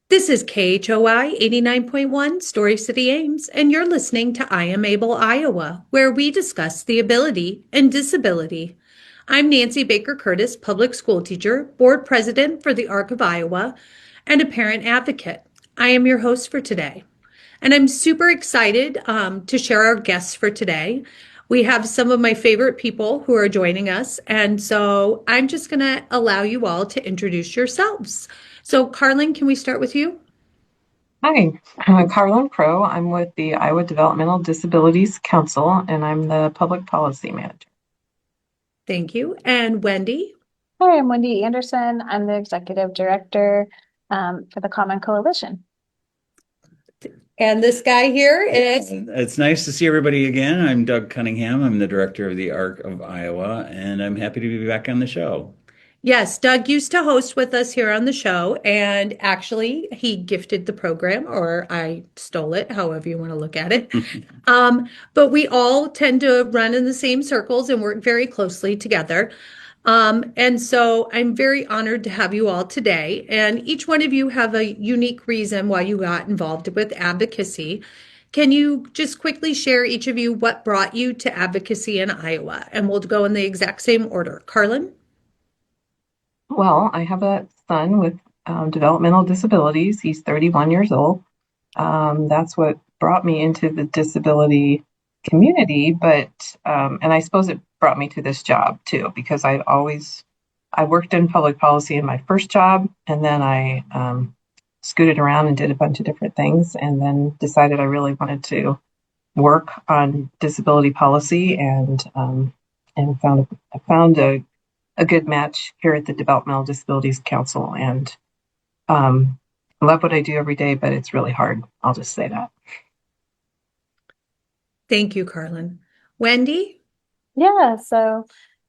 This is KHOI 89.1 Story City Ames, and you're listening to I Am Able Iowa, where we discuss the ability and disability. I'm Nancy Baker Curtis, public school teacher, board president for the ARC of Iowa, and a parent advocate. I am your host for today. And I'm super excited to share our guests for today. We have some of my favorite people who are joining us. And so I'm just going to allow you all to introduce yourselves. So, Carlyn, can we start with you? Hi, I'm Carlyn Crowe. I'm with the Iowa Developmental Disabilities Council, and I'm the public policy manager. Thank you. And Wendy? Hi, I'm Wendy Andersen. I'm the executive director for the Common Coalition. And this guy here is. It's nice to see everybody again. I'm Doug Cunningham. I'm the director of the ARC of Iowa, and I'm happy to be back on the show. Yes, Doug used to host with us here on the show, and actually, he gifted the program, or I stole it, however you want to look at it. But we all tend to run in the same circles and work very closely together. And so I'm very honored to have you all today. And each one of you have a unique reason why you got involved with advocacy. Can you just quickly share, each of you, what brought you to advocacy in Iowa? And we'll go in the exact same order. Carlyn? Well, I have a son with developmental disabilities. He's 31 years old. That's what brought me into the disability community, and I suppose it brought me to this job too, because I worked in public policy in my first job, and then I scooted around and did a bunch of different things, and then decided I really wanted to work on disability policy, and found a good match here at the Developmental Disabilities Council, and love what I do every day, but it's really hard. I'll just say that. Thank you, Carlyn. Wendy? Yeah, so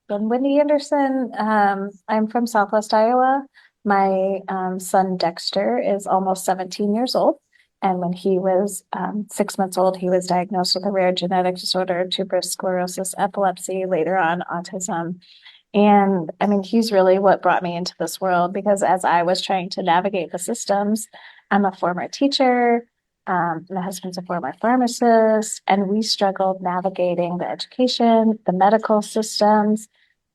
I'm Wendy Andersen. I'm from Southwest Iowa. My son Dexter is almost 17 years old. And when he was 6 months old, he was diagnosed with a rare genetic disorder, tuberous sclerosis, epilepsy, later on autism. And I mean, he's really what brought me into this world, because as I was trying to navigate the systems, I'm a former teacher, my husband's a former pharmacist, and we struggled navigating the education, the medical systems.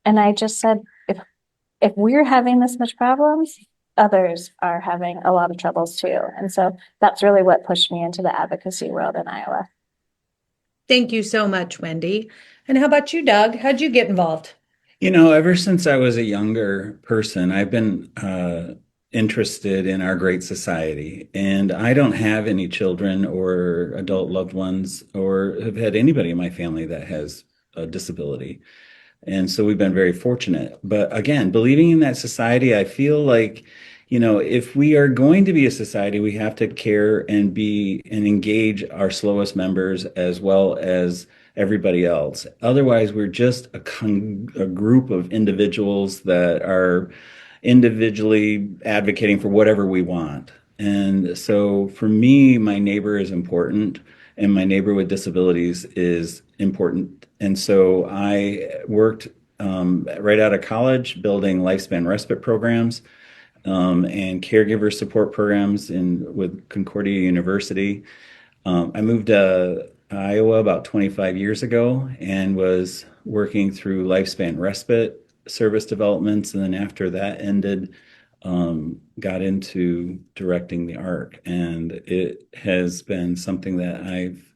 And I just said, if we're having this much problems, others are having a lot of troubles too. And so that's really what pushed me into the advocacy world in Iowa. Thank you so much, Wendy. And how about you, Doug? How'd you get involved? Ever since I was a younger person, I've been interested in our great society. And I don't have any children or adult loved ones or have had anybody in my family that has a disability. And so we've been very fortunate. But again, believing in that society, I feel like, if we are going to be a society, we have to care and be and engage our slowest members as well as everybody else. Otherwise, we're just a group of individuals that are individually advocating for whatever we want. And so for me, my neighbor is important, and my neighbor with disabilities is important. And so I worked right out of college building lifespan respite programs and caregiver support programs with Concordia University. I moved to Iowa about 25 years ago and was working through lifespan respite service developments. And then after that ended, got into directing the ARC. And it has been something that I've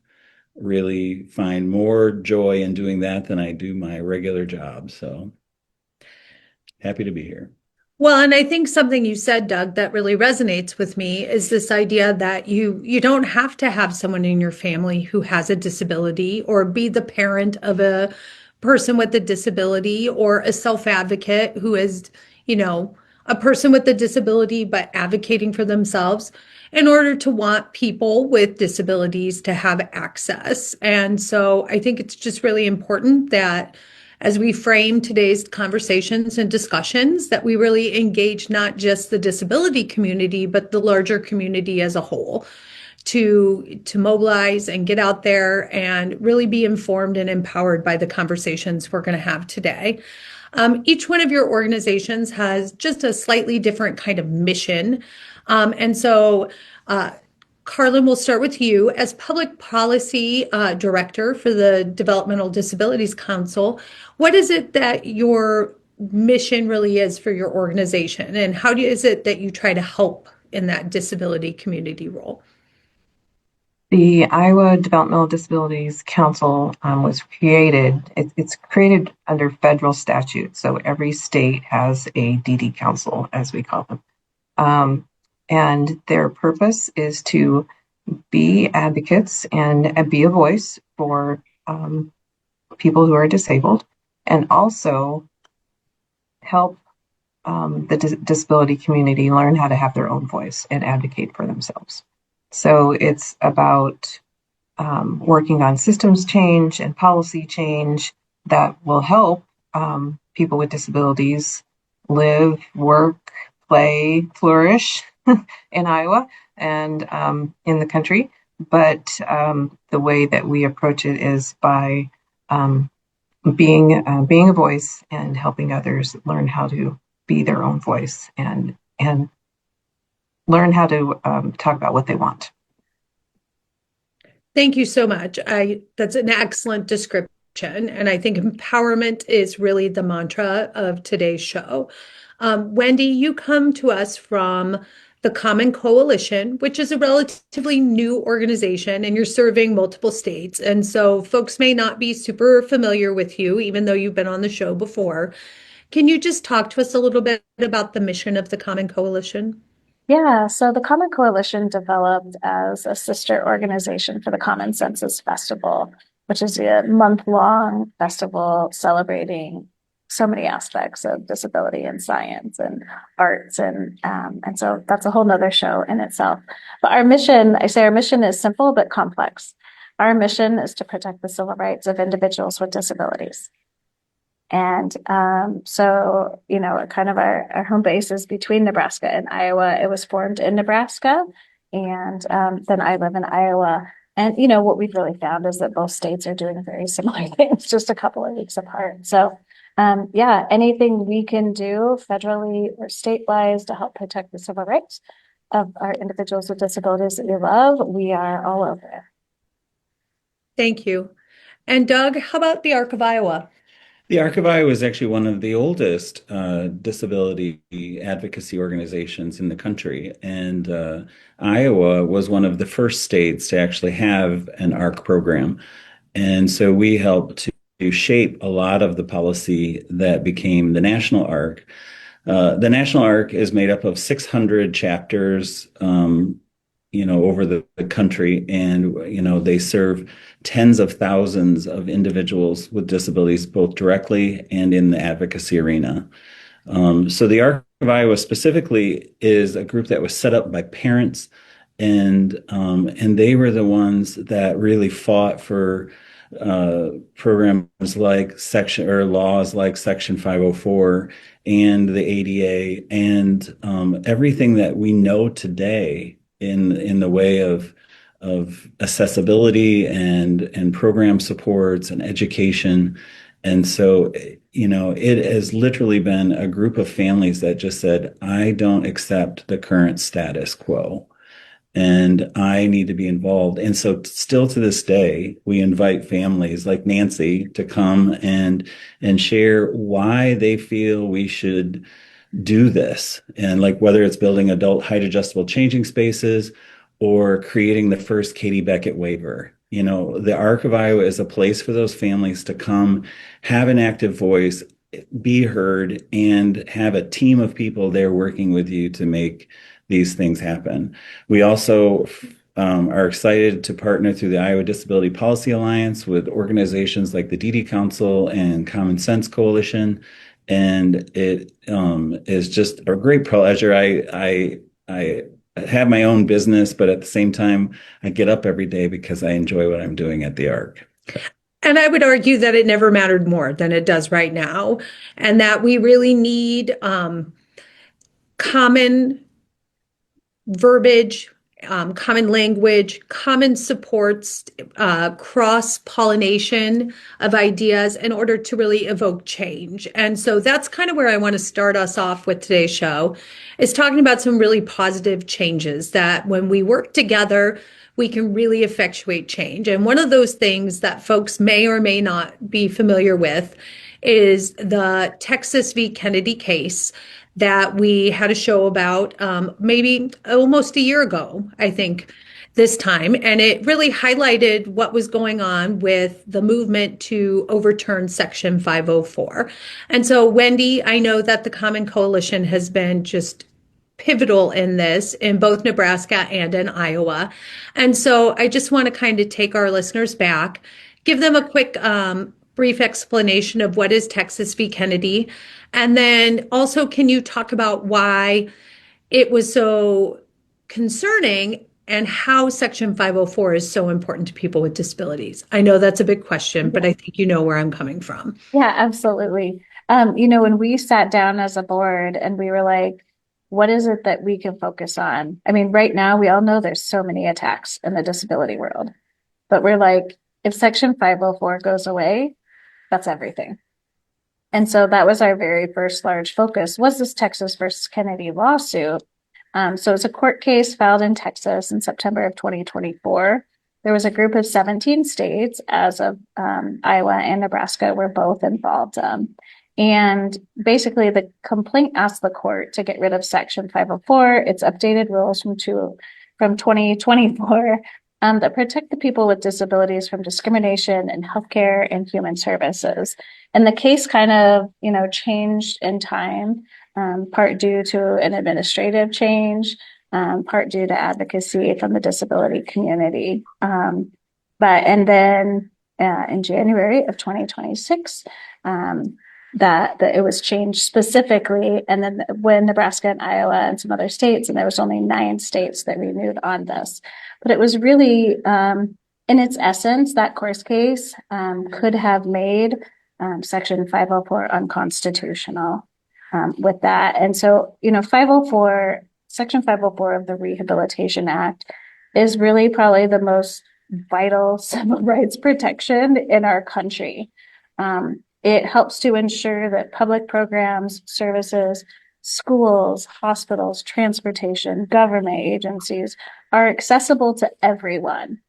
really find more joy in doing that than I do my regular job. So happy to be here. Well, and I think something you said, Doug, that really resonates with me is this idea that you don't have to have someone in your family who has a disability, or be the parent of a person with a disability, or a self-advocate who is, a person with a disability but advocating for themselves, in order to want people with disabilities to have access. And so I think it's just really important that as we frame today's conversations and discussions, that we really engage not just the disability community, but the larger community as a whole, to mobilize and get out there and really be informed and empowered by the conversations we're going to have today. Each one of your organizations has just a slightly different kind of mission. And so, Carlyn, we'll start with you as public policy director for the Developmental Disabilities Council. What is it that your mission really is for your organization, and is it that you try to help in that disability community role? The Iowa Developmental Disabilities Council was created. It's created under federal statute, so every state has a DD council, as we call them. And their purpose is to be advocates and be a voice for people who are disabled, and also help the disability community learn how to have their own voice and advocate for themselves. So it's about working on systems change and policy change that will help people with disabilities live, work, play, flourish in Iowa and in the country. But the way that we approach it is by being a voice and helping others learn how to be their own voice and learn how to talk about what they want. Thank you so much. That's an excellent description. And I think empowerment is really the mantra of today's show. Wendy, you come to us from the Common Coalition, which is a relatively new organization, and you're serving multiple states. And so folks may not be super familiar with you, even though you've been on the show before. Can you just talk to us a little bit about the mission of the Common Coalition? Yeah, so the Common Coalition developed as a sister organization for the Common Senses Festival, which is a month-long festival celebrating so many aspects of disability and science and arts, and so that's a whole nother show in itself. But our mission is simple but complex. Our mission is to protect the civil rights of individuals with disabilities. And so, kind of our home base is between Nebraska and Iowa. It was formed in Nebraska, and then I live in Iowa. And, what we've really found is that both states are doing very similar things, just a couple of weeks apart. So, anything we can do federally or state-wise to help protect the civil rights of our individuals with disabilities that we love, we are all over it. Thank you. And Doug, how about the Arc of Iowa? The Arc of Iowa is actually one of the oldest disability advocacy organizations in the country. And Iowa was one of the first states to actually have an ARC program. And so we helped to shape a lot of the policy that became the National ARC. The National ARC is made up of 600 chapters, over the country, and they serve tens of thousands of individuals with disabilities, both directly and in the advocacy arena. So the Arc of Iowa specifically is a group that was set up by parents, and they were the ones that really fought for programs like laws like Section 504 and the ADA, and everything that we know today in the way of accessibility and program supports and education. And so, it has literally been a group of families that just said, I don't accept the current status quo, and I need to be involved. And so still to this day, we invite families like Nancy to come and share why they feel we should do this. And like whether it's building adult height adjustable changing spaces or creating the first Katie Beckett waiver. The Arc of Iowa is a place for those families to come, have an active voice, be heard, and have a team of people there working with you to make these things happen. We also are excited to partner through the Iowa Disability Policy Alliance with organizations like the DD Council and Common Sense Coalition. And it is just a great pleasure. I have my own business, but at the same time, I get up every day because I enjoy what I'm doing at the ARC. And I would argue that it never mattered more than it does right now, and that we really need common verbiage common language, common supports, cross-pollination of ideas in order to really evoke change. And so that's kind of where I want to start us off with today's show, is talking about some really positive changes that when we work together, we can really effectuate change. And one of those things that folks may or may not be familiar with is the Texas v. Kennedy case that we had a show about maybe almost a year ago, I think, this time. And it really highlighted what was going on with the movement to overturn Section 504. And so, Wendy, I know that the Common Coalition has been just pivotal in this in both Nebraska and in Iowa. And so I just want to kind of take our listeners back, give them a quick brief explanation of what is Texas v. Kennedy. And then also, can you talk about why it was so concerning and how Section 504 is so important to people with disabilities? I know that's a big question, but I think you know where I'm coming from. Yeah, absolutely. When we sat down as a board and we were like, what is it that we can focus on? I mean, right now we all know there's so many attacks in the disability world, but we're like, if Section 504 goes away, that's everything. And so that was our very first large focus, was this Texas versus Kennedy lawsuit. So it's a court case filed in Texas in September of 2024. There was a group of 17 states, as of Iowa and Nebraska were both involved. And basically the complaint asked the court to get rid of Section 504, its updated rules from 2024 that protect the people with disabilities from discrimination in healthcare and human services. And the case kind of, changed in time, part due to an administrative change, part due to advocacy from the disability community. And then in January of 2026, that it was changed specifically. And then when Nebraska and Iowa and some other states, and there was only 9 states that renewed on this. But it was really, in its essence, that court case could have made Section 504 unconstitutional with that. And so, 504, Section 504 of the Rehabilitation Act is really probably the most vital civil rights protection in our country. It helps to ensure that public programs, services, schools, hospitals, transportation, government agencies are accessible to everyone.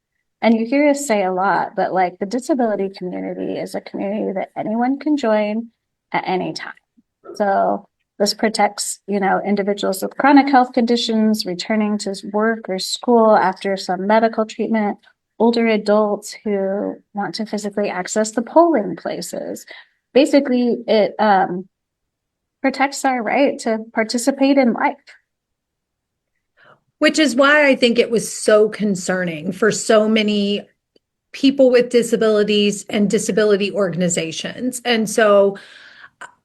And you hear us say a lot, but like the disability community is a community that anyone can join at any time. So this protects, individuals with chronic health conditions returning to work or school after some medical treatment, older adults who want to physically access the polling places. Basically, it protects our right to participate in life. Which is why I think it was so concerning for so many people with disabilities and disability organizations. And so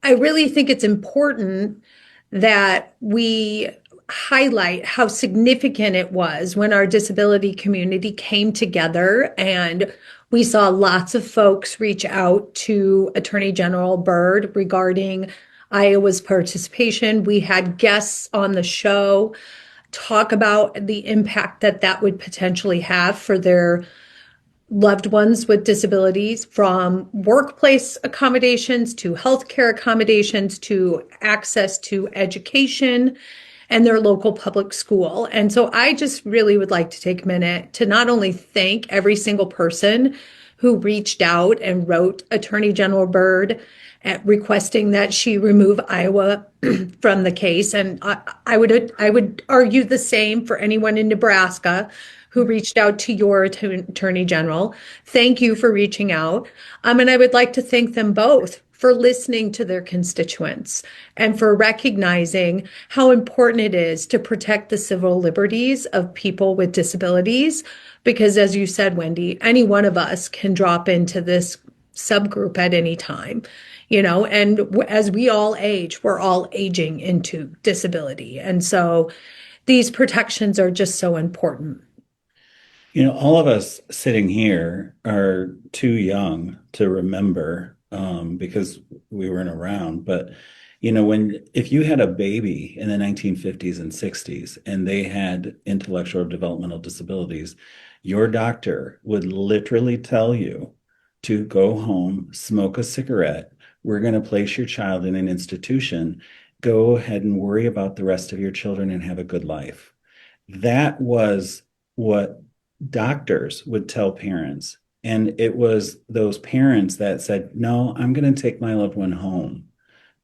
I really think it's important that we highlight how significant it was when our disability community came together, and we saw lots of folks reach out to Attorney General Byrd regarding Iowa's participation. We had guests on the show talk about the impact that would potentially have for their loved ones with disabilities, from workplace accommodations to healthcare accommodations to access to education and their local public school. And so I just really would like to take a minute to not only thank every single person who reached out and wrote Attorney General Byrd at requesting that she remove Iowa from the case. And I would argue the same for anyone in Nebraska who reached out to your Attorney General. Thank you for reaching out. And I would like to thank them both for listening to their constituents and for recognizing how important it is to protect the civil liberties of people with disabilities. Because as you said, Wendy, any one of us can drop into this subgroup at any time, and as we all age, we're all aging into disability. And so these protections are just so important. All of us sitting here are too young to remember because we weren't around. But, if you had a baby in the 1950s and 60s and they had intellectual or developmental disabilities, your doctor would literally tell you to go home, smoke a cigarette. We're going to place your child in an institution. Go ahead and worry about the rest of your children and have a good life. That was what doctors would tell parents. And it was those parents that said, no, I'm going to take my loved one home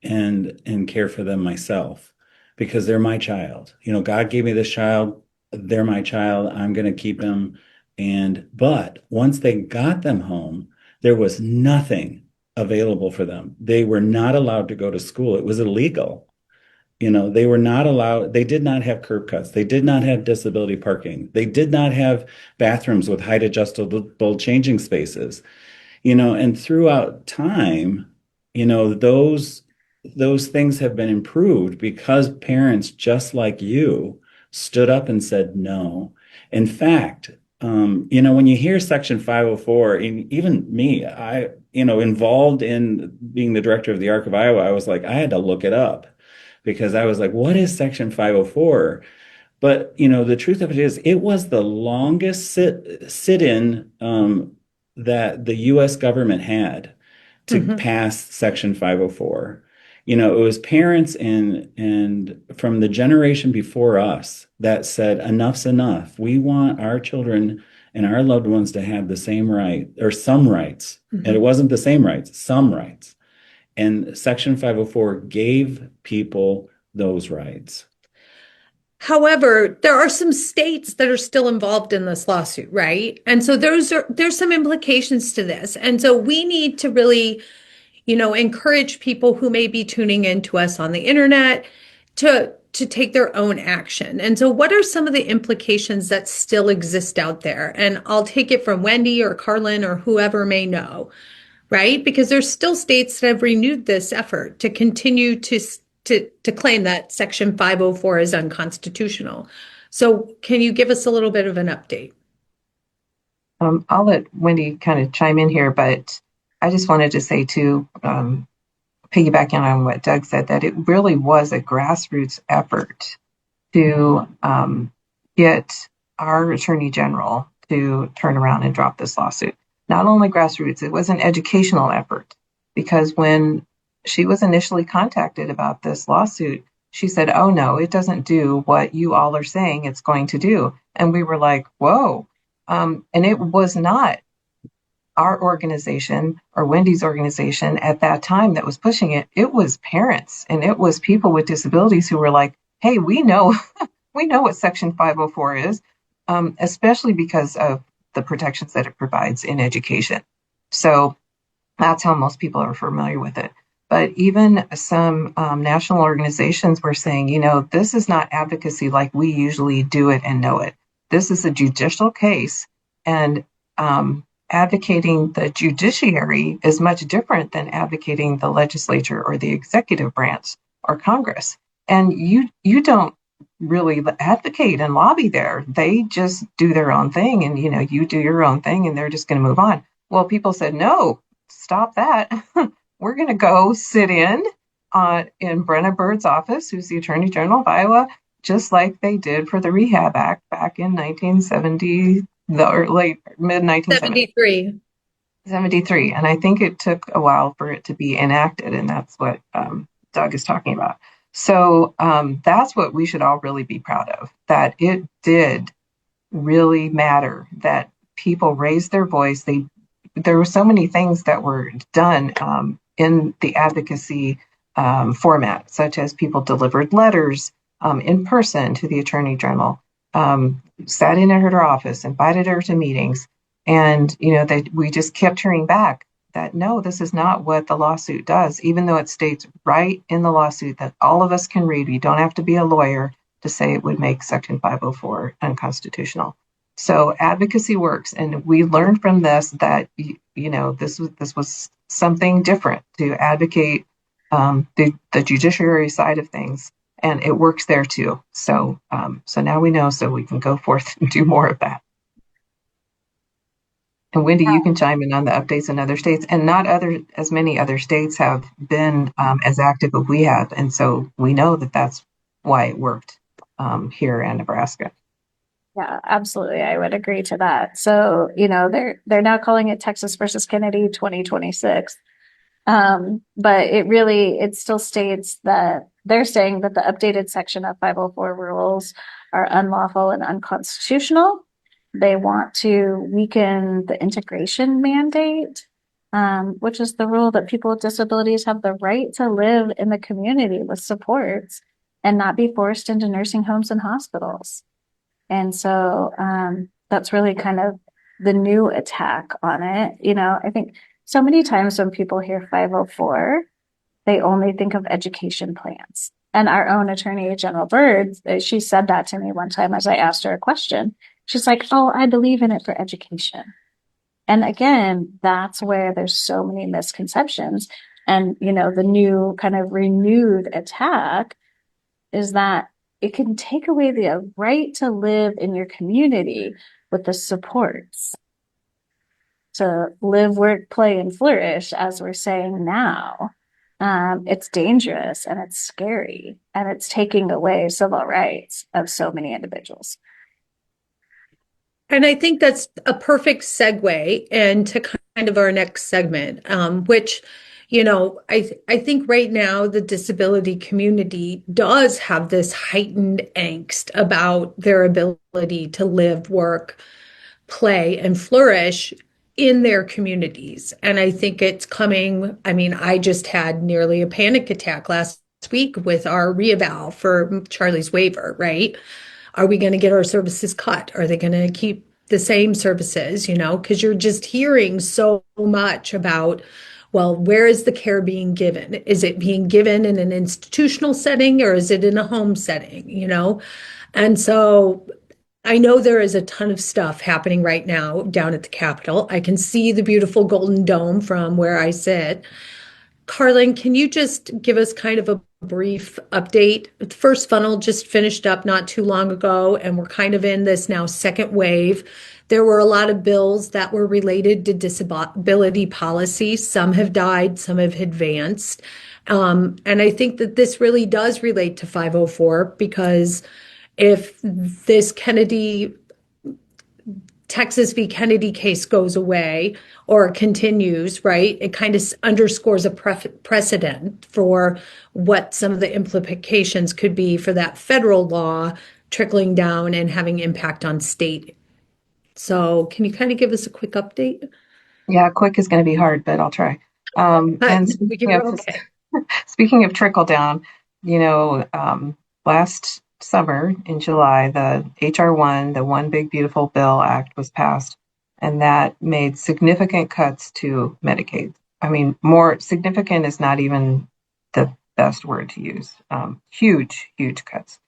and care for them myself because they're my child. God gave me this child. They're my child. I'm going to keep them. But once they got them home, there was nothing available for them. They were not allowed to go to school. It was illegal. They were not allowed, they did not have curb cuts. They did not have disability parking. They did not have bathrooms with height adjustable changing spaces. And throughout time, those things have been improved because parents just like you stood up and said no. In fact, when you hear Section 504, and even me, involved in being the director of the Arc of Iowa, I was like, I had to look it up because I was like, what is Section 504? But the truth of it is, it was the longest sit-in that the U.S. government had to pass Section 504. It was parents and from the generation before us that said, enough's enough. We want our children and our loved ones to have the same right or some rights. And it wasn't the same rights, some rights. And Section 504 gave people those rights. However, there are some states that are still involved in this lawsuit, right? And so there's some implications to this. And so we need to really, encourage people who may be tuning in to us on the internet to take their own action. And so what are some of the implications that still exist out there? And I'll take it from Wendy or Carlyn or whoever may know, right? Because there's still states that have renewed this effort to continue to claim that Section 504 is unconstitutional. So can you give us a little bit of an update? I'll let Wendy kind of chime in here, but I just wanted to say too, piggybacking on what Doug said, that it really was a grassroots effort to get our Attorney General to turn around and drop this lawsuit. Not only grassroots, it was an educational effort, because when she was initially contacted about this lawsuit, she said, oh no, it doesn't do what you all are saying it's going to do. And we were like, whoa. And it was not our organization or Wendy's organization at that time that was pushing it. It was parents and it was people with disabilities who were like, hey, we know what Section 504 is, especially because of the protections that it provides in education. So that's how most people are familiar with it. But even some national organizations were saying, this is not advocacy like we usually do it and know it. This is a judicial case, and advocating the judiciary is much different than advocating the legislature or the executive branch or Congress. And you don't really advocate and lobby there. They just do their own thing, and you do your own thing, and they're just going to move on. Well, people said, no, stop that. We're going to go sit in Brenna Bird's office, who's the Attorney General of Iowa, just like they did for the Rehab Act back in 1970, or late mid-1970s. 73. And I think it took a while for it to be enacted, and that's what Doug is talking about. So that's what we should all really be proud of, that it did really matter, that people raised their voice. There were so many things that were done in the advocacy format, such as people delivered letters in person to the Attorney General, sat in at her office, invited her to meetings, and we just kept hearing back that no, this is not what the lawsuit does, even though it states right in the lawsuit that all of us can read. You don't have to be a lawyer to say it would make Section 504 unconstitutional. So advocacy works, and we learned from this that this was something different to advocate the judiciary side of things, and it works there too. So now we know, so we can go forth and do more of that. And Wendy, you can chime in on the updates in other states, and not as many other states have been as active as we have, and so we know that that's why it worked here in Nebraska. Yeah, absolutely. I would agree to that. So, they're now calling it Texas versus Kennedy 2026. But it still states that they're saying that the updated section of 504 rules are unlawful and unconstitutional. They want to weaken the integration mandate, which is the rule that people with disabilities have the right to live in the community with supports and not be forced into nursing homes and hospitals. And so that's really kind of the new attack on it. I think so many times when people hear 504, they only think of education plans. And our own Attorney General Byrd, she said that to me one time as I asked her a question. She's like, oh, I believe in it for education. And again, that's where there's so many misconceptions. And, the new kind of renewed attack is that it can take away the right to live in your community with the supports to live, work, play, and flourish, as we're saying now. It's dangerous and it's scary and it's taking away civil rights of so many individuals. And I think that's a perfect segue into kind of our next segment, which, I think right now the disability community does have this heightened angst about their ability to live, work, play, and flourish in their communities. And I think it's coming. I mean, I just had nearly a panic attack last week with our reeval for Charlie's waiver, right? Are we going to get our services cut? Are they going to keep the same services? Because you're just hearing so much about, well, where is the care being given? Is it being given in an institutional setting or is it in a home setting? And so I know there is a ton of stuff happening right now down at the Capitol. I can see the beautiful Golden Dome from where I sit. Carlyn, can you just give us kind of a brief update? The first funnel just finished up not too long ago, and we're kind of in this now second wave. There were a lot of bills that were related to disability policy. Some have died, some have advanced. And I think that this really does relate to 504 because if this Texas v. Kennedy case goes away or continues, right, it kind of underscores a precedent for what some of the implications could be for that federal law trickling down and having impact on state. So can you kind of give us a quick update? Yeah, quick is going to be hard, but I'll try. And speaking of trickle down, last summer in July, the HR1, the One Big Beautiful Bill Act was passed, and that made significant cuts to Medicaid. I mean, more significant is not even the best word to use. Huge, huge cuts.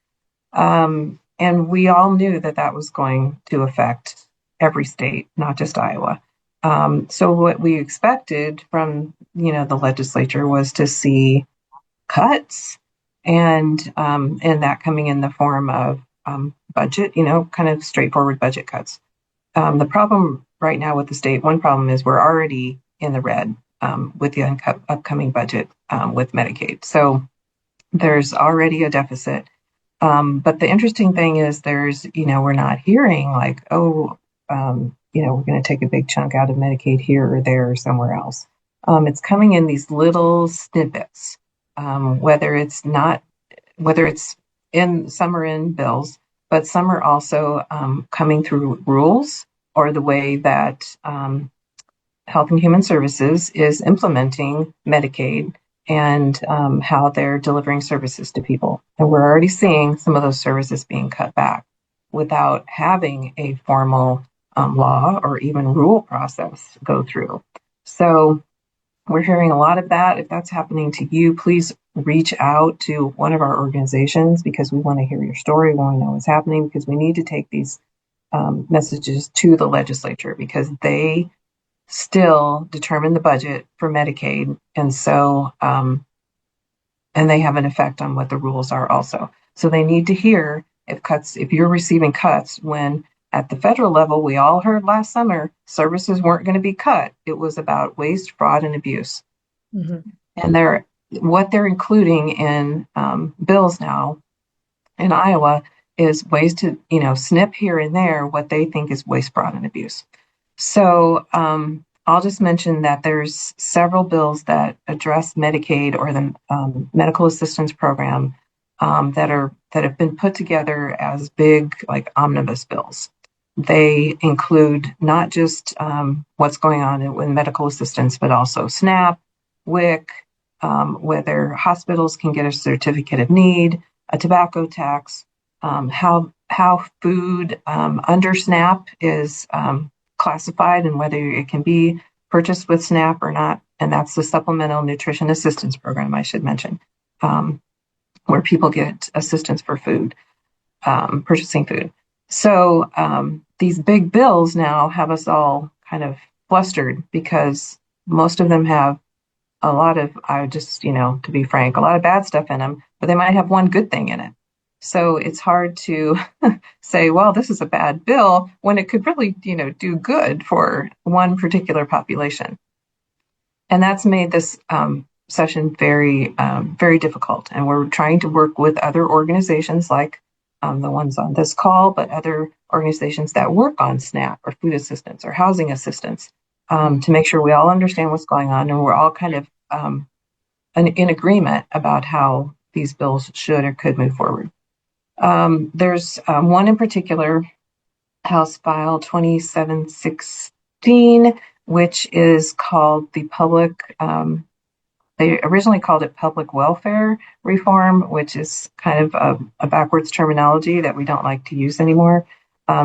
And we all knew that that was going to affect every state, not just Iowa. So what we expected from, the legislature was to see cuts and that coming in the form of budget, kind of straightforward budget cuts. The problem right now with the state, one problem is we're already in the red with the upcoming budget with Medicaid. So there's already a deficit. But the interesting thing is we're not hearing like, we're going to take a big chunk out of Medicaid here or there or somewhere else. It's coming in these little snippets, whether it's in some are in bills, but some are also coming through rules or the way that Health and Human Services is implementing Medicaid and how they're delivering services to people. And we're already seeing some of those services being cut back without having a formal law or even rule process go through. So we're hearing a lot of that. If that's happening to you, please reach out to one of our organizations because we want to hear your story. We want to know what's happening because we need to take these messages to the legislature because they still determine the budget for Medicaid. And so, and they have an effect on what the rules are also. So they need to hear if you're receiving cuts when at the federal level, we all heard last summer services weren't going to be cut. It was about waste, fraud, and abuse. Mhm. And what they're including in bills now in Iowa is ways to, snip here and there what they think is waste, fraud, and abuse. So I'll just mention that there's several bills that address Medicaid or the medical assistance program that have been put together as big, like, omnibus bills. They include not just what's going on with medical assistance, but also SNAP, WIC, whether hospitals can get a certificate of need, a tobacco tax, how food under SNAP is classified and whether it can be purchased with SNAP or not. And that's the Supplemental Nutrition Assistance Program, I should mention, where people get assistance for food, purchasing food. So these big bills now have us all kind of flustered because most of them have a lot of, to be frank, a lot of bad stuff in them, but they might have one good thing in it. So it's hard to say, well, this is a bad bill when it could really, do good for one particular population. And that's made this session very, very difficult. And we're trying to work with other organizations like the ones on this call, but other organizations that work on SNAP or food assistance or housing assistance to make sure we all understand what's going on and we're all kind of in agreement about how these bills should or could move forward. There's one in particular, House File 2716, which is called the they originally called it public welfare reform, which is kind of a backwards terminology that we don't like to use anymore.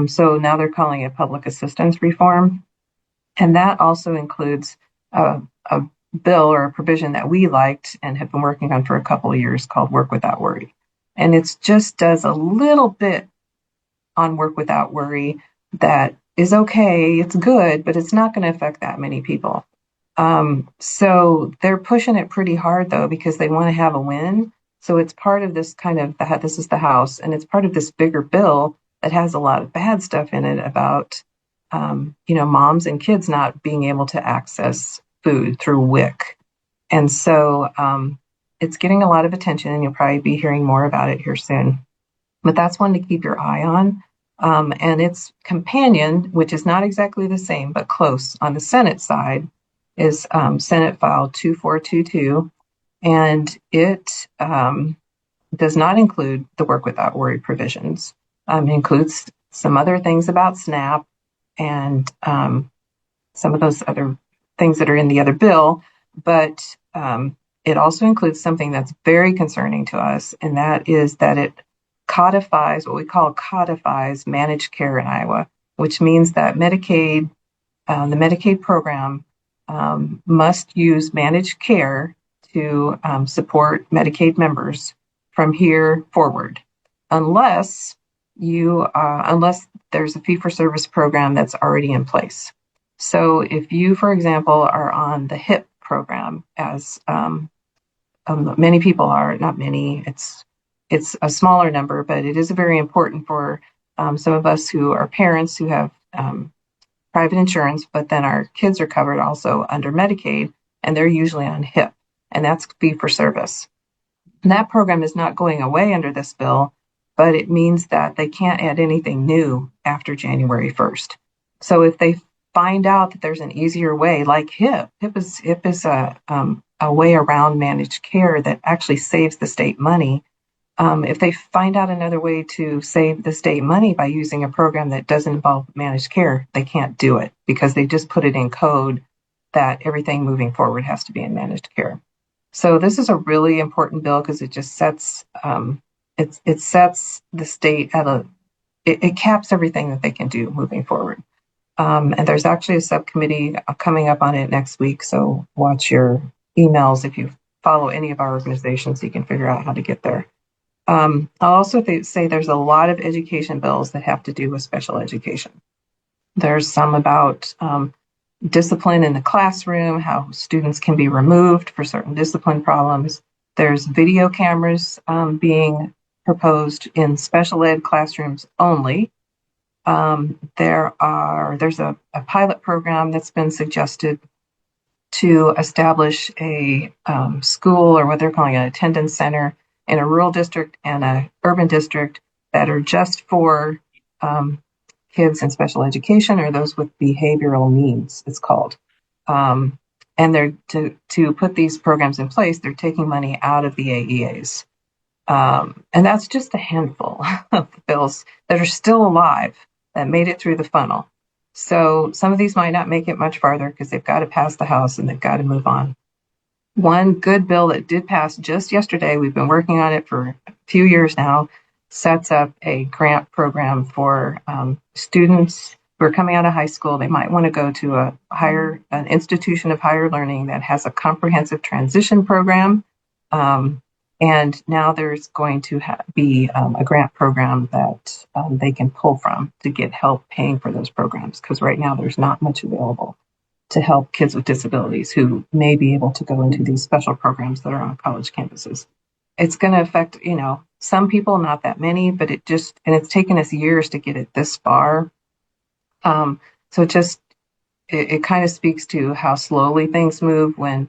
So now they're calling it public assistance reform. And that also includes a bill or a provision that we liked and have been working on for a couple of years called Work Without Worry. And it just does a little bit on Work Without Worry that is okay, it's good, but it's not going to affect that many people. So they're pushing it pretty hard, though, because they want to have a win. So it's part of this this is the House, and it's part of this bigger bill that has a lot of bad stuff in it about, moms and kids not being able to access food through WIC. And so it's getting a lot of attention, and you'll probably be hearing more about it here soon. But that's one to keep your eye on. And its companion, which is not exactly the same, but close on the Senate side, is Senate File 2422. And it does not include the Work Without Worry provisions. It includes some other things about SNAP and some of those other things that are in the other bill. But it also includes something that's very concerning to us, and that is that it codifies what we call managed care in Iowa, which means that Medicaid, the Medicaid program, must use managed care to support Medicaid members from here forward, unless there's a fee-for-service program that's already in place. So if you, for example, are on the HIP program, as many people are, not many, it's a smaller number, but it is very important for some of us who are parents who have private insurance, but then our kids are covered also under Medicaid, and they're usually on HIP, and that's fee for service. And that program is not going away under this bill, but it means that they can't add anything new after January 1st. So if they find out that there's an easier way, like HIP is a way around managed care that actually saves the state money. If they find out another way to save the state money by using a program that doesn't involve managed care, they can't do it because they just put it in code that everything moving forward has to be in managed care. So this is a really important bill because it just sets it sets the state at it caps everything that they can do moving forward. And there's actually a subcommittee coming up on it next week. So watch your emails if you follow any of our organizations, so you can figure out how to get there. I'll also say there's a lot of education bills that have to do with special education. There's some about discipline in the classroom, how students can be removed for certain discipline problems. There's video cameras being proposed in special ed classrooms only. There's a pilot program that's been suggested to establish a school, or what they're calling an attendance center, in a rural district and a urban district that are just for kids in special education, or those with behavioral needs, it's called. And they're to put these programs in place, they're taking money out of the AEAs. And that's just a handful of bills that are still alive that made it through the funnel. So some of these might not make it much farther because they've got to pass the House and they've got to move on. One good bill that did pass just yesterday, we've been working on it for a few years now, sets up a grant program for students who are coming out of high school. They might want to go to an institution of higher learning that has a comprehensive transition program. And now there's going to be a grant program that they can pull from to get help paying for those programs, because right now there's not much available to help kids with disabilities who may be able to go into these special programs that are on college campuses. It's going to affect, some people, not that many, but it's taken us years to get it this far. So it kind of speaks to how slowly things move when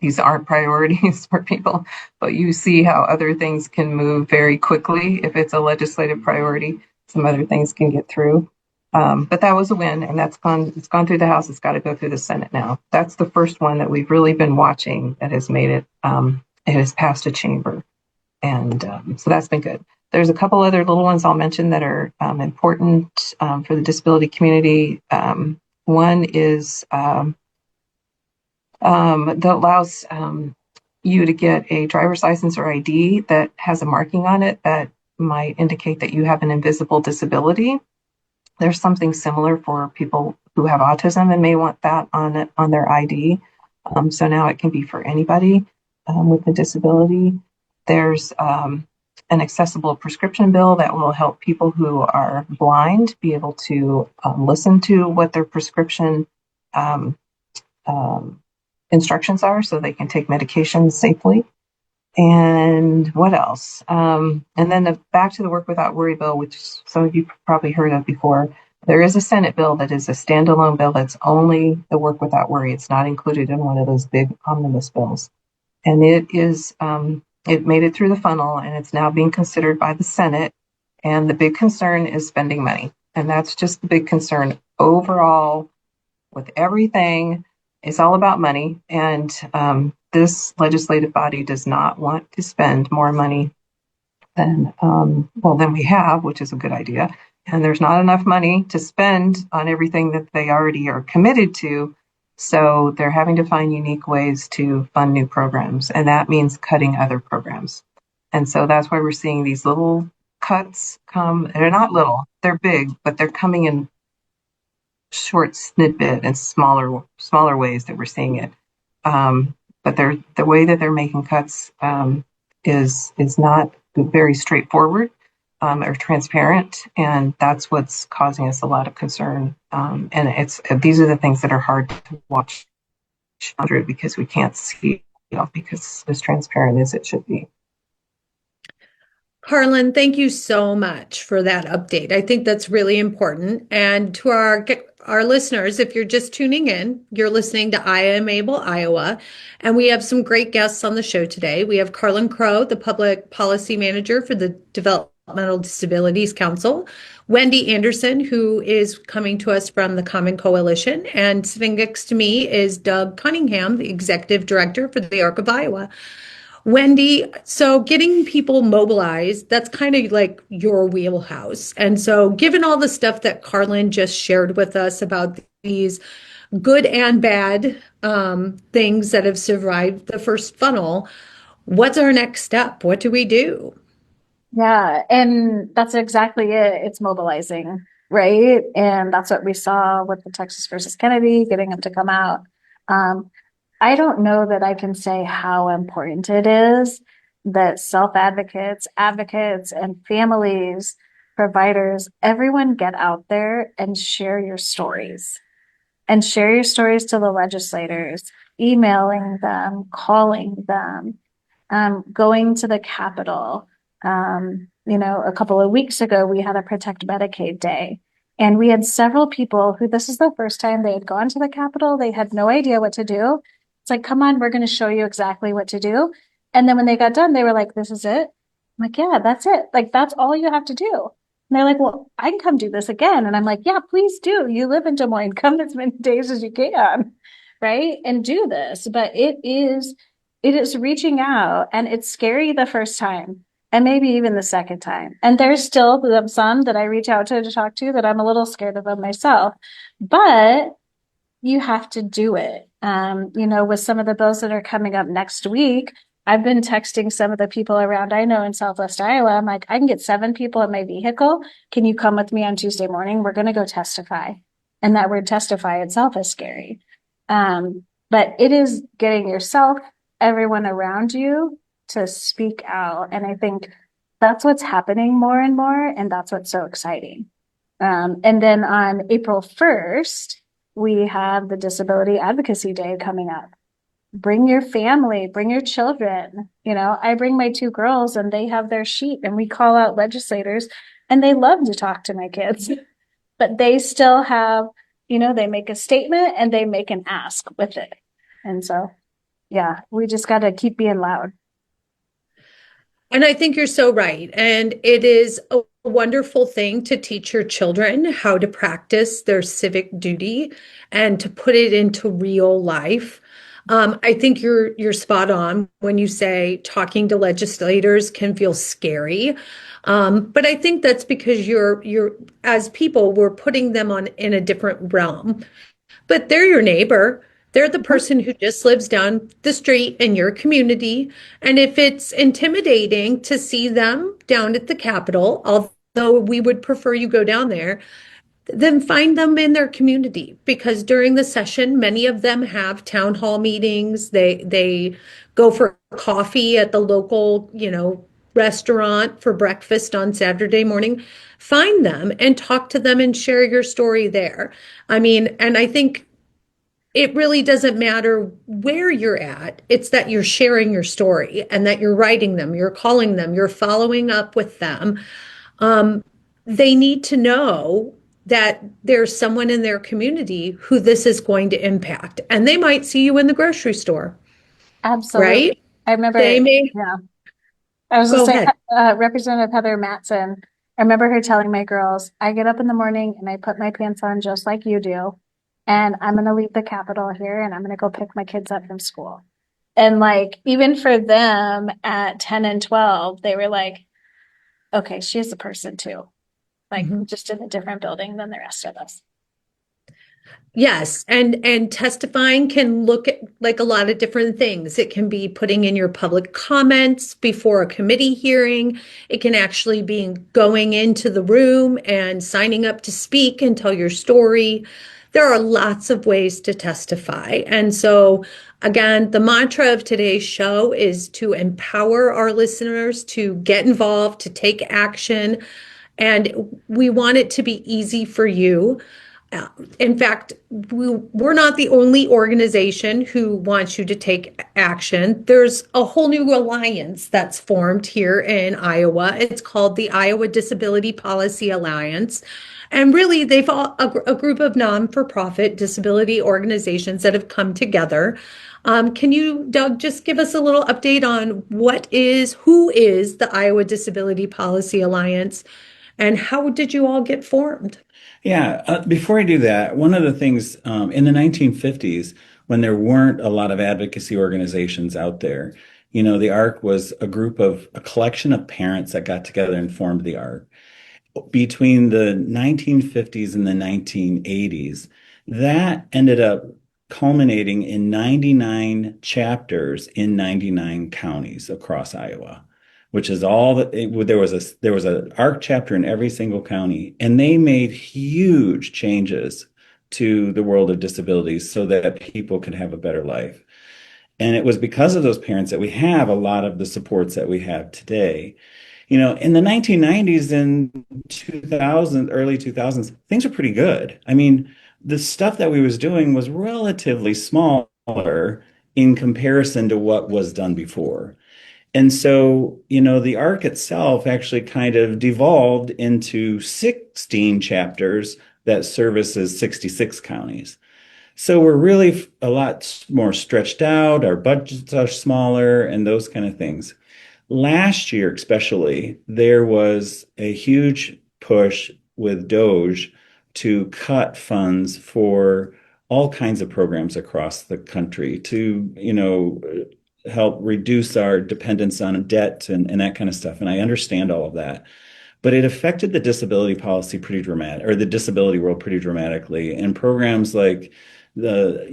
these aren't priorities for people, but you see how other things can move very quickly. If it's a legislative priority, some other things can get through. But that was a win, and it's gone through the House. It's got to go through the Senate now. That's the first one that we've really been watching that has made it. It has passed a chamber, and so that's been good. There's a couple other little ones I'll mention that are important for the disability community. One is that allows you to get a driver's license or ID that has a marking on it that might indicate that you have an invisible disability. There's something similar for people who have autism and may want that on their ID. So now it can be for anybody with a disability. There's an accessible prescription bill that will help people who are blind be able to listen to what their prescription instructions are, so they can take medications safely. And what else? And then back to the Work Without Worry bill, which some of you probably heard of before. There is a Senate bill that is a standalone bill that's only the Work Without Worry. It's not included in one of those big omnibus bills. And it made it through the funnel, and it's now being considered by the Senate. And the big concern is spending money. And that's just the big concern overall with everything. It's all about money. And this legislative body does not want to spend more money than we have, which is a good idea. And there's not enough money to spend on everything that they already are committed to. So they're having to find unique ways to fund new programs. And that means cutting other programs. And so that's why we're seeing these little cuts come. They're not little, they're big, but they're coming in short snippet and smaller ways that we're seeing it. But the way that they're making cuts is not very straightforward or transparent, and that's what's causing us a lot of concern. And these are the things that are hard to watch through because we can't see, because as transparent as it should be. Carlyn, thank you so much for that update. I think that's really important. And to our listeners, if you're just tuning in, you're listening to I Am Able Iowa, and we have some great guests on the show today. We have Carlyn Crowe, the Public Policy Manager for the Developmental Disabilities Council, Wendy Andersen, who is coming to us from the Common Coalition, and sitting next to me is Doug Cunningham, the Executive Director for the ARC of Iowa. Wendy, so getting people mobilized, that's kind of like your wheelhouse. And so given all the stuff that Carlyn just shared with us about these good and bad things that have survived the first funnel, what's our next step? What do we do? Yeah, and that's exactly it. It's mobilizing, right? And that's what we saw with the Texas versus Kennedy, getting them to come out. I don't know that I can say how important it is that self-advocates, advocates, and families, providers, everyone get out there and share your stories. And share your stories to the legislators, emailing them, calling them, going to the Capitol, A couple of weeks ago, we had a Protect Medicaid Day. And we had several people who this is the first time they had gone to the Capitol. They had no idea what to do. It's like, come on, we're going to show you exactly what to do. And then when they got done, they were like, this is it. I'm like, yeah, that's it. Like, that's all you have to do. And they're like, well, I can come do this again. And I'm like, yeah, please do. You live in Des Moines. Come as many days as you can, right? And do this. But it is reaching out, and it's scary the first time and maybe even the second time. And there's still some that I reach out to talk to that I'm a little scared of them myself. But you have to do it. With some of the bills that are coming up next week, I've been texting some of the people around I know in Southwest Iowa. I'm like, I can get 7 people in my vehicle. Can you come with me on Tuesday morning? We're going to go testify. And that word testify itself is scary. But it is getting yourself, everyone around you to speak out. And I think that's what's happening more and more. And that's what's so exciting. And then on April 1st, we have the Disability Advocacy Day coming up. Bring your family, bring your children. I bring my 2 girls and they have their sheet and we call out legislators and they love to talk to my kids, but they still have, they make a statement and they make an ask with it. And so, yeah, we just got to keep being loud. And I think you're so right. And it is a wonderful thing to teach your children how to practice their civic duty and to put it into real life. I think you're spot on when you say talking to legislators can feel scary. But I think that's because you're as people, we're putting them on in a different realm. But they're your neighbor. They're the person who just lives down the street in your community. And if it's intimidating to see them down at the Capitol, although we would prefer you go down there, then find them in their community, because during the session, many of them have town hall meetings. They go for coffee at the local, restaurant for breakfast on Saturday morning. Find them and talk to them and share your story there. I mean, and I think it really doesn't matter where you're at. It's that you're sharing your story and that you're writing them, you're calling them, you're following up with them. They need to know that there's someone in their community who this is going to impact. And they might see you in the grocery store, Absolutely. right? I remember, They may yeah. I was go just saying, ahead. Representative Heather Mattson, I remember her telling my girls, I get up in the morning and I put my pants on just like you do. And I'm going to leave the Capitol here and I'm going to go pick my kids up from school. And like, even for them at 10 and 12, they were like, okay, she is a person too, like just in a different building than the rest of us. Yes, and testifying can look at like a lot of different things. It can be putting in your public comments before a committee hearing. It can actually be going into the room and signing up to speak and tell your story. There are lots of ways to testify. And so, again, the mantra of today's show is to empower our listeners to get involved, to take action. And we want it to be easy for you. In fact, we're not the only organization who wants you to take action. There's a whole new alliance that's formed here in Iowa. It's called the Iowa Disability Policy Alliance. And really, they've all a group of non-for-profit disability organizations that have come together. Can you, Doug, just give us a little update on who is the Iowa Disability Policy Alliance, and how did you all get formed? Yeah, before I do that, one of the things in the 1950s, when there weren't a lot of advocacy organizations out there, the ARC was a collection of parents that got together and formed the ARC. Between the 1950s and the 1980s, that ended up culminating in 99 chapters in 99 counties across Iowa, which is all that there was an ARC chapter in every single county, and they made huge changes to the world of disabilities so that people could have a better life. And it was because of those parents that we have a lot of the supports that we have today. In the 1990s and 2000, early 2000s, things were pretty good. I mean, the stuff that we was doing was relatively smaller in comparison to what was done before. And so, the arc itself actually kind of devolved into 16 chapters that services 66 counties. So we're really a lot more stretched out, our budgets are smaller, and those kind of things. Last year, especially, there was a huge push with Doge to cut funds for all kinds of programs across the country to, help reduce our dependence on debt and that kind of stuff. And I understand all of that. But it affected the disability policy pretty dramatic, or the disability world pretty dramatically. And programs like the,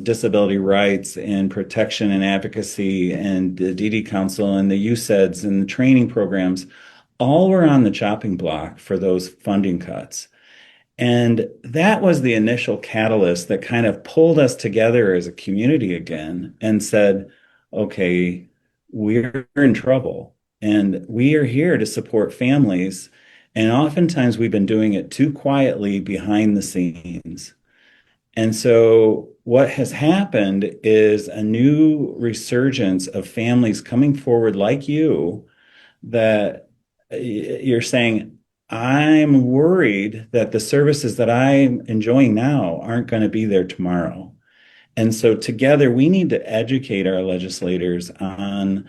disability rights and protection and advocacy and the DD Council and the USEDS and the training programs all were on the chopping block for those funding cuts. And that was the initial catalyst that kind of pulled us together as a community again and said, okay, we're in trouble and we are here to support families. And oftentimes we've been doing it too quietly behind the scenes. And so what has happened is a new resurgence of families coming forward like you that you're saying, I'm worried that the services that I'm enjoying now aren't going to be there tomorrow. And so together we need to educate our legislators on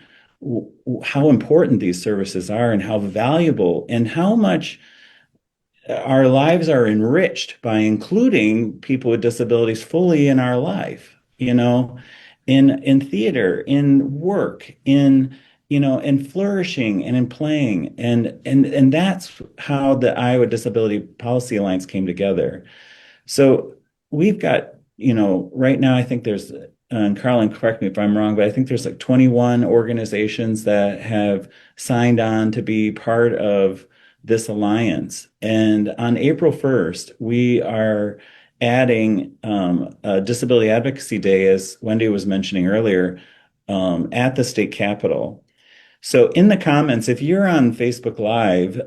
how important these services are and how valuable and how much our lives are enriched by including people with disabilities fully in our life, in theater, in work, in flourishing and in playing. And that's how the Iowa Disability Policy Alliance came together. So we've got, right now I think there's, and Carlyn, correct me if I'm wrong, but I think there's like 21 organizations that have signed on to be part of this alliance. And on April 1st, we are adding a Disability Advocacy Day, as Wendy was mentioning earlier, at the state capitol. So in the comments, if you're on Facebook Live,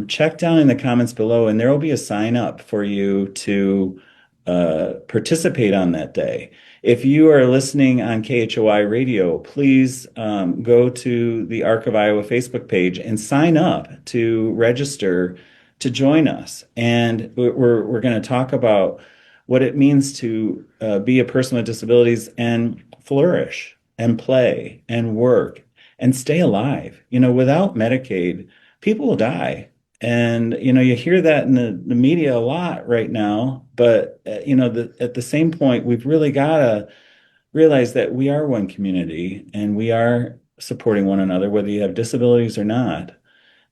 check down in the comments below, and there will be a sign up for you to participate on that day. If you are listening on KHOI radio, please go to the Arc of Iowa Facebook page and sign up to register to join us. And we're going to talk about what it means to be a person with disabilities and flourish and play and work and stay alive. Without Medicaid, people will die. And, you hear that in the media a lot right now. But, at the same point, we've really got to realize that we are one community and we are supporting one another, whether you have disabilities or not.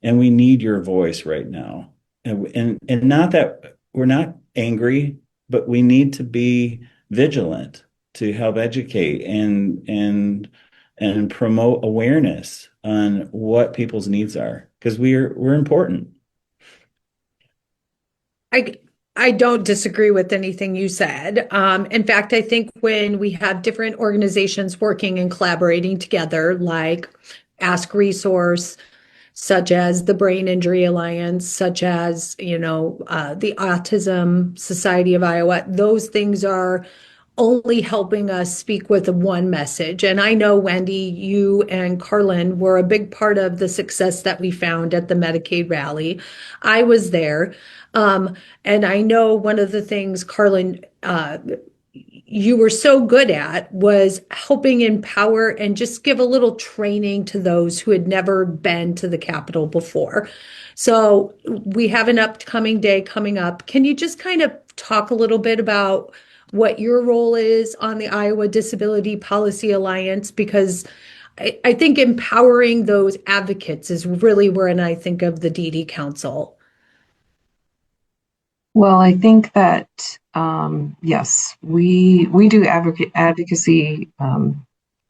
And we need your voice right now. And not that we're not angry, but we need to be vigilant to help educate and promote awareness on what people's needs are, because we're important. I don't disagree with anything you said. In fact, I think when we have different organizations working and collaborating together, like Ask Resource, such as the Brain Injury Alliance, such as, the Autism Society of Iowa, those things are only helping us speak with one message. And I know, Wendy, you and Carlyn were a big part of the success that we found at the Medicaid rally. I was there. And I know one of the things, Carlyn, you were so good at was helping empower and just give a little training to those who had never been to the Capitol before. So we have an upcoming day coming up. Can you just kind of talk a little bit about what your role is on the Iowa Disability Policy Alliance? Because I think empowering those advocates is really where, and I think of the DD Council. Well, I think that, yes, we do advocacy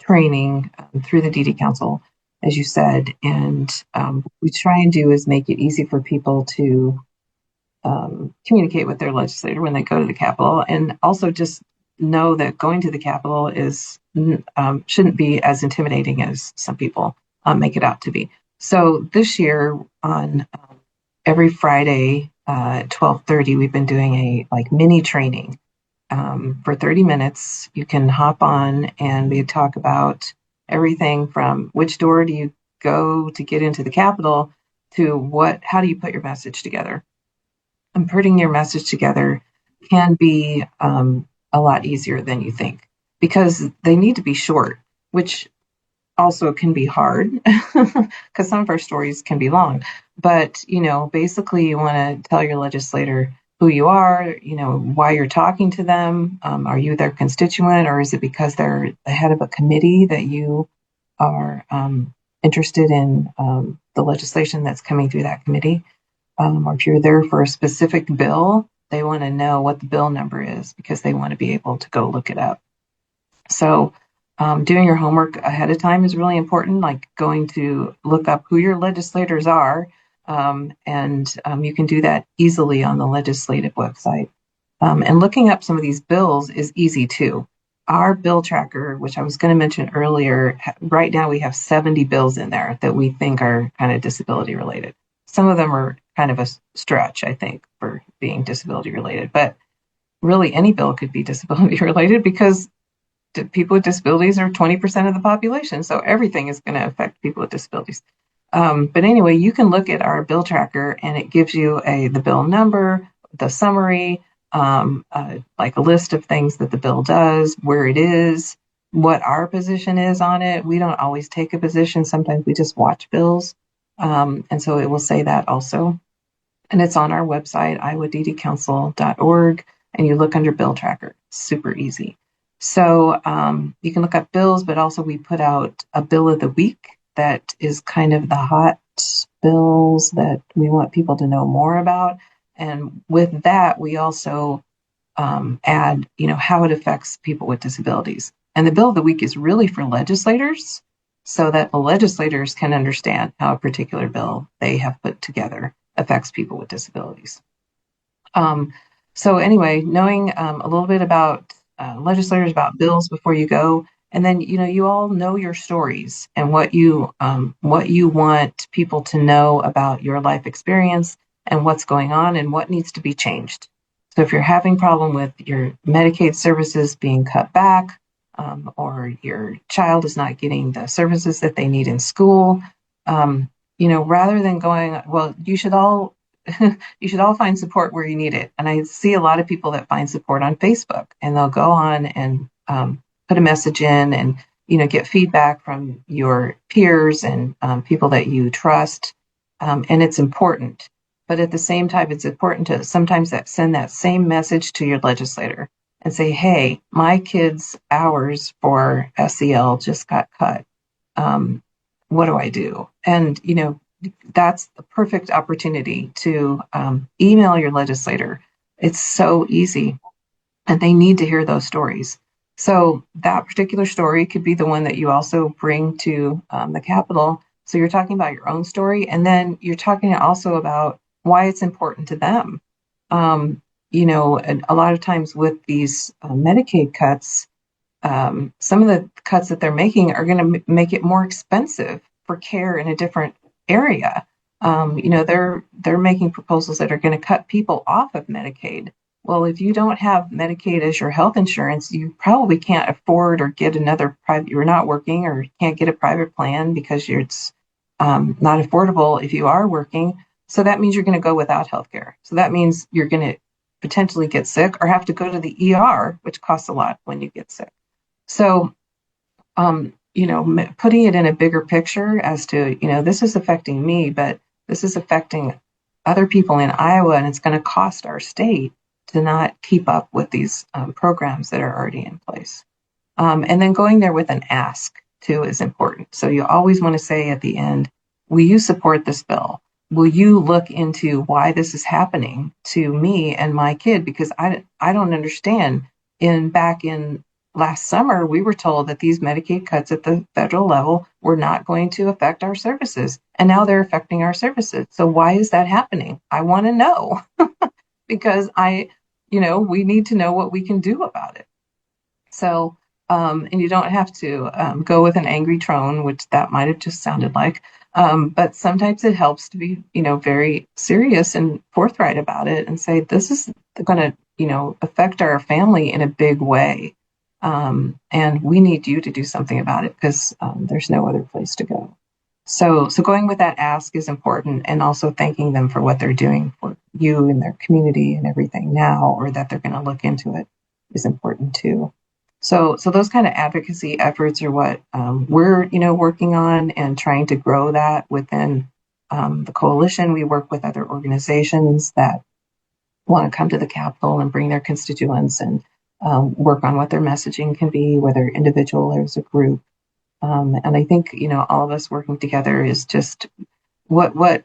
training through the DD Council, as you said, and what we try and do is make it easy for people to communicate with their legislator when they go to the Capitol, and also just know that going to the Capitol is shouldn't be as intimidating as some people make it out to be. So this year on every Friday at 12:30, we've been doing a mini training for 30 minutes. You can hop on and we talk about everything from which door do you go to get into the Capitol to how do you put your message together? And putting your message together can be a lot easier than you think because they need to be short, which also can be hard because some of our stories can be long. But, basically you want to tell your legislator who you are, why you're talking to them. Are you their constituent, or is it because they're the head of a committee that you are interested in the legislation that's coming through that committee? Or if you're there for a specific bill, they want to know what the bill number is because they want to be able to go look it up. So doing your homework ahead of time is really important, like going to look up who your legislators are, and you can do that easily on the legislative website. And looking up some of these bills is easy too. Our bill tracker, which I was going to mention earlier, right now we have 70 bills in there that we think are kind of disability related. Some of them are kind of a stretch, I think, for being disability related, but really any bill could be disability related because people with disabilities are 20% of the population. So everything is going to affect people with disabilities. But anyway, you can look at our bill tracker and it gives you the bill number, the summary, like a list of things that the bill does, where it is, what our position is on it. We don't always take a position. Sometimes we just watch bills. And so it will say that also. And it's on our website, iowaddcouncil.org, and you look under bill tracker. Super easy. So you can look up bills, but also we put out a bill of the week that is kind of the hot bills that we want people to know more about. And with that, we also add, how it affects people with disabilities. And the bill of the week is really for legislators so that the legislators can understand how a particular bill they have put together affects people with disabilities. So anyway, knowing a little bit about legislators, about bills before you go, and then you all know your stories and what you want people to know about your life experience and what's going on and what needs to be changed. So if you're having problem with your Medicaid services being cut back, or your child is not getting the services that they need in school, rather than going, well, you should all find support where you need it. And I see a lot of people that find support on Facebook, and they'll go on and put a message in and get feedback from your peers and people that you trust. And it's important. But at the same time, it's important to sometimes send that same message to your legislator and say, hey, my kid's hours for SEL just got cut. What do I do? And, that's the perfect opportunity to email your legislator. It's so easy, and they need to hear those stories. So that particular story could be the one that you also bring to the Capitol. So you're talking about your own story, and then you're talking also about why it's important to them. And a lot of times with these Medicaid cuts, some of the cuts that they're making are going to make it more expensive for care in a different area. They're making proposals that are going to cut people off of Medicaid. Well, if you don't have Medicaid as your health insurance, you probably can't afford or get another private. You're not working or can't get a private plan because it's not affordable if you are working. So that means you're going to go without health care. So that means you're going to potentially get sick or have to go to the ER, which costs a lot when you get sick. So, putting it in a bigger picture as to, this is affecting me, but this is affecting other people in Iowa, and it's going to cost our state to not keep up with these programs that are already in place. And then going there with an ask, too, is important. So you always want to say at the end, will you support this bill? Will you look into why this is happening to me and my kid? Because I don't understand. Back in last summer, we were told that these Medicaid cuts at the federal level were not going to affect our services. And now they're affecting our services. So why is that happening? I want to know because we need to know what we can do about it. So, and you don't have to go with an angry tone, which that might have just sounded like. But sometimes it helps to be, very serious and forthright about it and say, this is going to, affect our family in a big way. And we need you to do something about it because there's no other place to go. So going with that ask is important, and also thanking them for what they're doing for you and their community and everything now, or that they're going to look into it, is important too. So those kind of advocacy efforts are what we're working on and trying to grow that within the coalition. We work with other organizations that want to come to the Capitol and bring their constituents and work on what their messaging can be, whether individual or as a group. And I think all of us working together is just what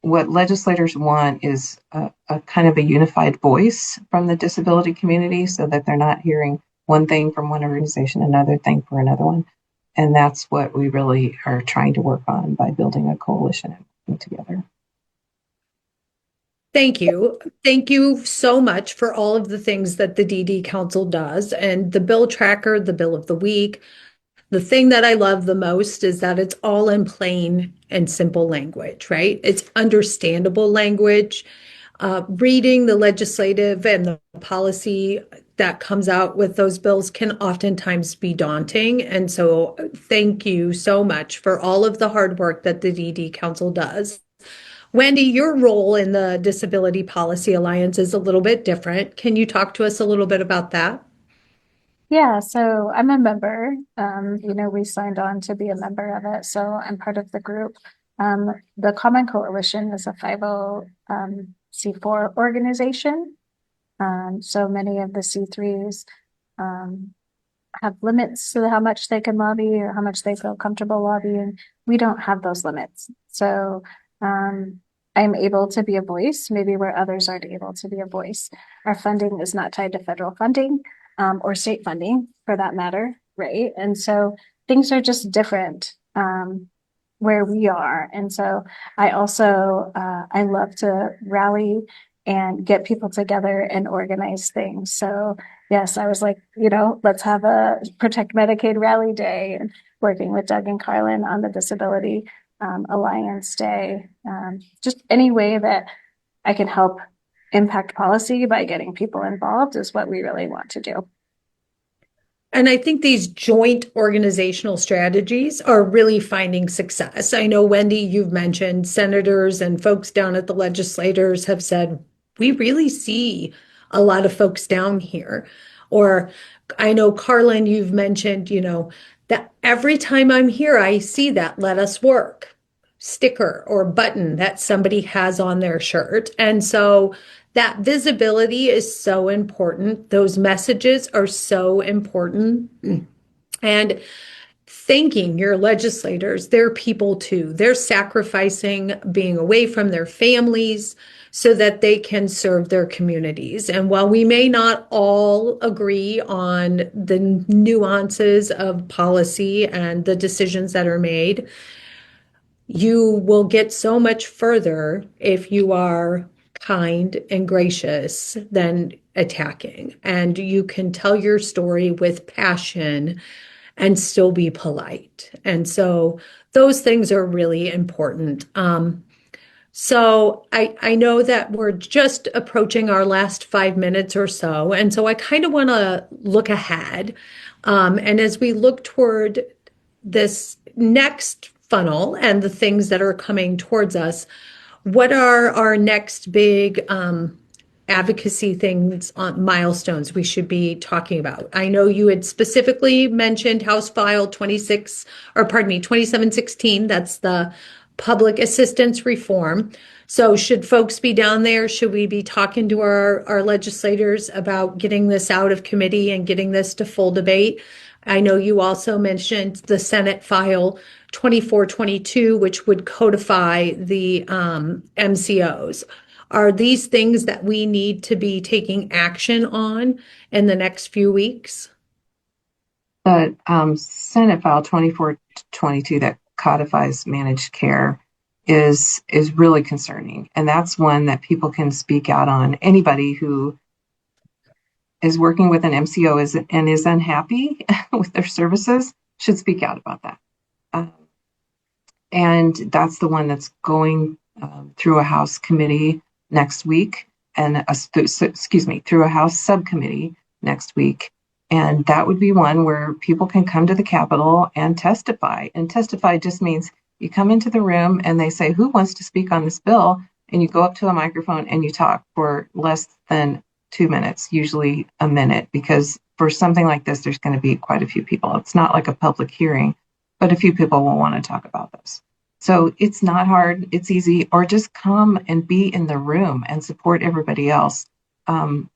legislators want is a kind of a unified voice from the disability community, so that they're not hearing one thing from one organization, another thing for another one. And that's what we really are trying to work on by building a coalition and working together. Thank you. Thank you so much for all of the things that the DD Council does, and the bill tracker, the bill of the week. The thing that I love the most is that it's all in plain and simple language, right? It's understandable language. Reading the legislative and the policy that comes out with those bills can oftentimes be daunting. And so thank you so much for all of the hard work that the DD Council does. Wendy, your role in the Disability Policy Alliance is a little bit different. Can you talk to us a little bit about that? Yeah, so I'm a member. We signed on to be a member of it, so I'm part of the group. The Common Coalition is a 50C4 organization. So many of the C3s have limits to how much they can lobby or how much they feel comfortable lobbying. We don't have those limits. So I'm able to be a voice, maybe where others aren't able to be a voice. Our funding is not tied to federal funding. Or state funding for that matter, right? And so things are just different where we are. And so I also, I love to rally and get people together and organize things. So yes, I was like, let's have a Protect Medicaid rally day, and working with Doug and Carlyn on the Disability Alliance Day. Just any way that I can help impact policy by getting people involved is what we really want to do. And I think these joint organizational strategies are really finding success. I know, Wendy, you've mentioned senators and folks down at the legislators have said, we really see a lot of folks down here. Or I know, Carlyn, you've mentioned, that every time I'm here, I see that "Let Us Work" sticker or button that somebody has on their shirt. And so that visibility is so important. Those messages are so important. And thanking your legislators, they're people too. They're sacrificing being away from their families so that they can serve their communities. And while we may not all agree on the nuances of policy and the decisions that are made, you will get so much further if you are kind and gracious than attacking. And you can tell your story with passion and still be polite. And so those things are really important. So I know that we're just approaching our last 5 minutes or so. And so I kind of want to look ahead. And as we look toward this next funnel and the things that are coming towards us, what are our next big advocacy things on milestones we should be talking about? I know you had specifically mentioned House File 2716. That's the public assistance reform. So should folks be down there? Should we be talking to our legislators about getting this out of committee and getting this to full debate? I know you also mentioned the Senate File 2422, which would codify the MCOs. Are these things that we need to be taking action on in the next few weeks? The Senate File 2422 that codifies managed care is really concerning. And that's one that people can speak out on. Anybody who is working with an MCO and is unhappy with their services should speak out about that. And that's the one that's going through a House committee next week, and through a House subcommittee next week. And that would be one where people can come to the Capitol and testify. And testify just means you come into the room and they say, who wants to speak on this bill? And you go up to a microphone and you talk for less than 2 minutes, usually a minute, because for something like this, there's going to be quite a few people. It's not like a public hearing, but a few people will want to talk about this. So it's not hard, it's easy, or just come and be in the room and support everybody else.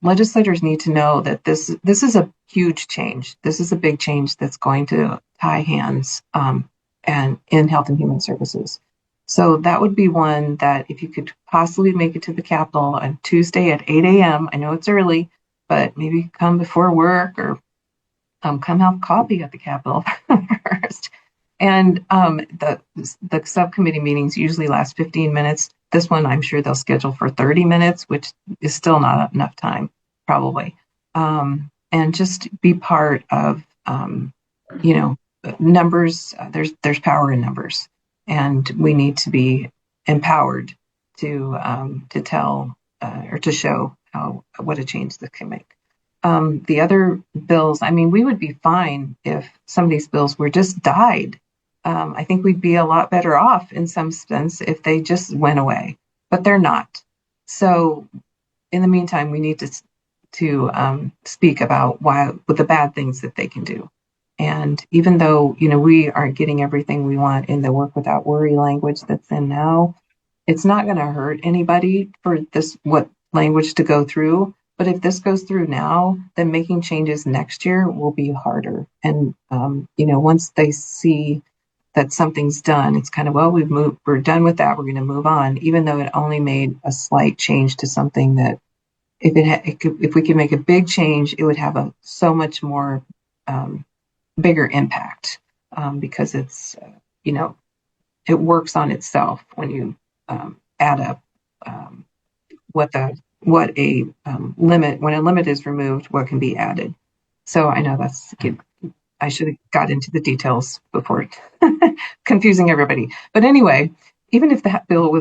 Legislators need to know that this is a huge change. This is a big change that's going to tie hands and in Health and Human Services. So that would be one that if you could possibly make it to the Capitol on Tuesday at 8 a.m. I know it's early, but maybe come before work or come have coffee at the Capitol first. And the subcommittee meetings usually last 15 minutes. This one, I'm sure they'll schedule for 30 minutes, which is still not enough time, probably. And just be part of, numbers. There's power in numbers, and we need to be empowered to tell or to show what a change this can make. The other bills, I mean, we would be fine if some of these bills were just died. I think we'd be a lot better off in some sense if they just went away, but they're not. So in the meantime, we need to speak about with the bad things that they can do. And even though, we aren't getting everything we want in the work without worry language that's in now, it's not going to hurt anybody for what language to go through. But if this goes through now, then making changes next year will be harder. And, once they see that something's done, it's kind of, well, we're done with that. We're going to move on, even though it only made a slight change to something that if we could make a big change, it would have so much more bigger impact because it's, it works on itself when you add up when a limit is removed, what can be added. So I know that's good. I should have got into the details before confusing everybody. But anyway, even if that bill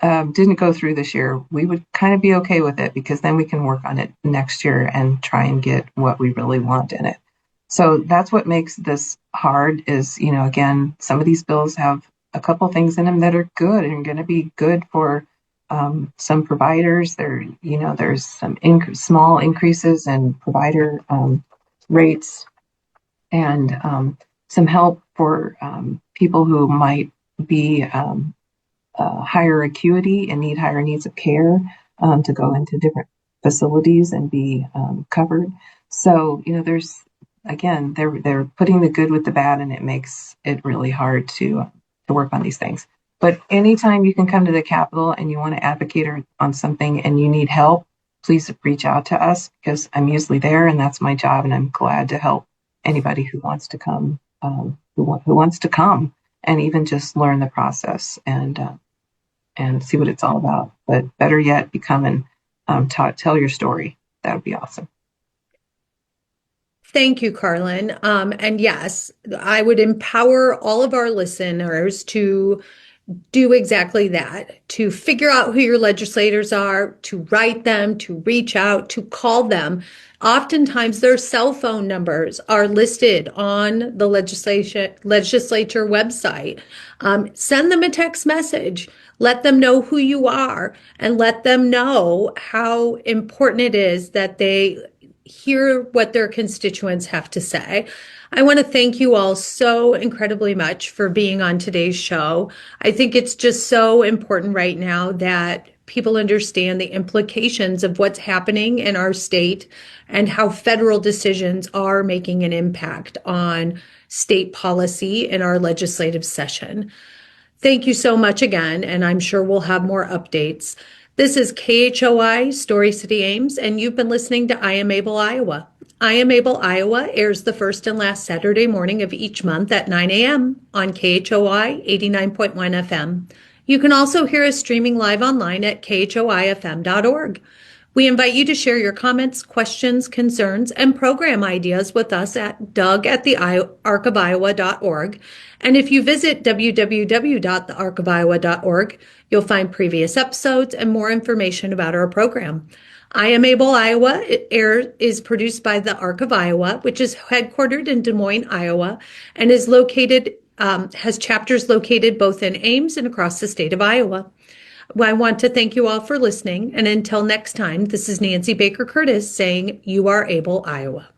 didn't go through this year, we would kind of be okay with it because then we can work on it next year and try and get what we really want in it. So that's what makes this hard is, again, some of these bills have a couple things in them that are good and going to be good for some providers. There's some small increases in provider rates and some help for people who might be higher acuity and need higher needs of care to go into different facilities and be covered. So, they're putting the good with the bad, and it makes it really hard to work on these things. But anytime you can come to the Capitol and you want to advocate on something and you need help, please reach out to us because I'm usually there and that's my job, and I'm glad to help anybody who wants to come, who wants to come and even just learn the process and see what it's all about. But better yet, become and tell your story. That would be awesome. Thank you, Carlyn. And yes, I would empower all of our listeners to do exactly that, to figure out who your legislators are, to write them, to reach out, to call them. Oftentimes their cell phone numbers are listed on the legislature website. Send them a text message. Let them know who you are and let them know how important it is that they hear what their constituents have to say. I want to thank you all so incredibly much for being on today's show. I think it's just so important right now that people understand the implications of what's happening in our state and how federal decisions are making an impact on state policy in our legislative session. Thank you so much again, and I'm sure we'll have more updates. This is KHOI Story City Ames, and you've been listening to I Am Able Iowa. I Am Able Iowa airs the first and last Saturday morning of each month at 9 a.m. on KHOI 89.1 FM. You can also hear us streaming live online at khoifm.org. We invite you to share your comments, questions, concerns, and program ideas with us at doug@thearcofiowa.org. And if you visit www.thearcofiowa.org, you'll find previous episodes and more information about our program. I Am Able Iowa is produced by the Arc of Iowa, which is headquartered in Des Moines, Iowa, and is located, has chapters located both in Ames and across the state of Iowa. I want to thank you all for listening. And until next time, this is Nancy Baker Curtis saying, You are able, Iowa.